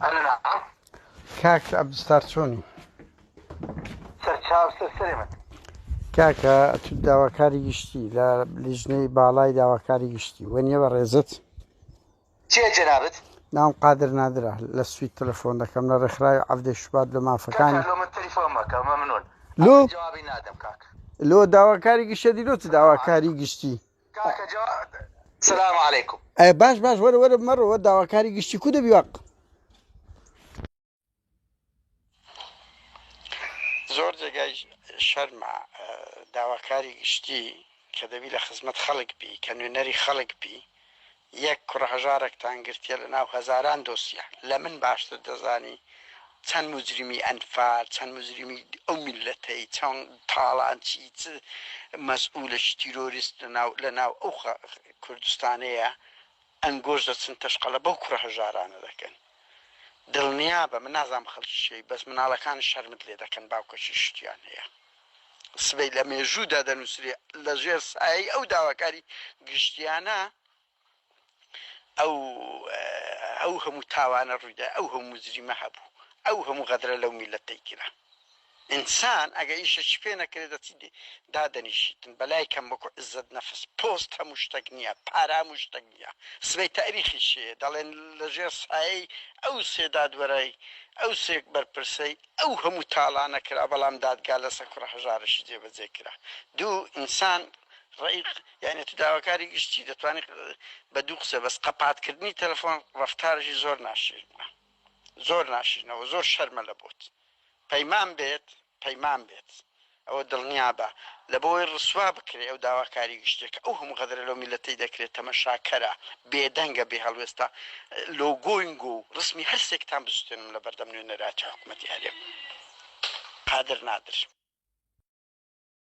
أنا نعم. کاک عەبدولستار چۆنی؟ سەرچاو سەرسەری من. کاکە تو داواکاری گشتی لە لیژنەی باڵای داواکاری گشتی وەنیە بە ڕێزت چییە جەنابەت؟ ناوم قادر نادرە لە سوید تەلەفۆن دەکەم لە ڕێکخراوی عەبدێ شوبات لە مافەکانی کاکە لۆ من تەلیفۆن مەکە مەمنون. لۆ جوابی نادەم کاکە. لۆ داواکاری گشتە دیرۆ چ داواکاری گشتی کاکە جواب سلام علیکم. باش باش وەرە وەرە مەڕەوە داواکاری گشتی کو دەبی واق زۆر جێگای شەرمە داواکاری گشتی کە دەبی لە خزمەت خەڵک بی کە نوێنەری خەڵک بی یەک کوڕهەژارێکتان گرتیە لە ناو هەزاران دۆسیە لە من باشتر دەزانی چەند مجرمی ئەنفال چەند مجرمی ئەو میلەتەی چەند تاڵان چی مەسئولش تیرۆریست لە ناو ئەو کوردستانەیە ئەنگۆش دەچن تەشقەڵە بەو کوڕهەژارانە دەکەن دڵنیا بە من نازام خەڵکیشی بەس مناڵەکان شەرمت لێ دەکەن باوکەشی شتیان هەیە سبەی لە مێژوودا دەنووسری لە ژێر سایی ئەو داواکاری گشتیانە ئەو هەموو تاوانە ڕوویدا ئەو هەموو مجریمە هەبوو ئەو هەموو غەدرە لەو میلەتەی کرا ئینسان ئەگە ئیشەی پێ نەکرێت دەچی دادەنیشیتن بەلای کەم بکو عزت نەفس پۆست هەموو شتێک نییە پارا هەموو شتێک نییە سبەی تاریخی شێ دەڵێن لەژێر سایی ئەو سێ دادوەرای ئەو سێک بەرپرسەی ئەو هەموو تاڵانە کرا بەڵام دادگا لەسەر کوڕهەژارەشی جێبەجێ کرا دوو ئینسان ڕێک یعنی تو داواکاری گشتی دەتوانێت بە دوو قسە بەس قەپاتکردنی تەلەفۆن ڕەفتارێکی زۆر ناشرینە زۆر ناشرینەوە زۆر شەرمە لە بۆت پەیمان بێت ئەوە دڵنیا بە لە بۆی ڕسوا بکرێ ئەو داواکاری گشتێکە ئەو هەموو غەدرە لەو میلەتەی دەکرێت تەمەشاکەرە بێدەنگە بێ هەڵوێستا لۆگۆینگ و ڕسمی هەرسێکتان بستێنم لە بەردەم نوێنەراتی حکوومەتی هەرێم قادر نادر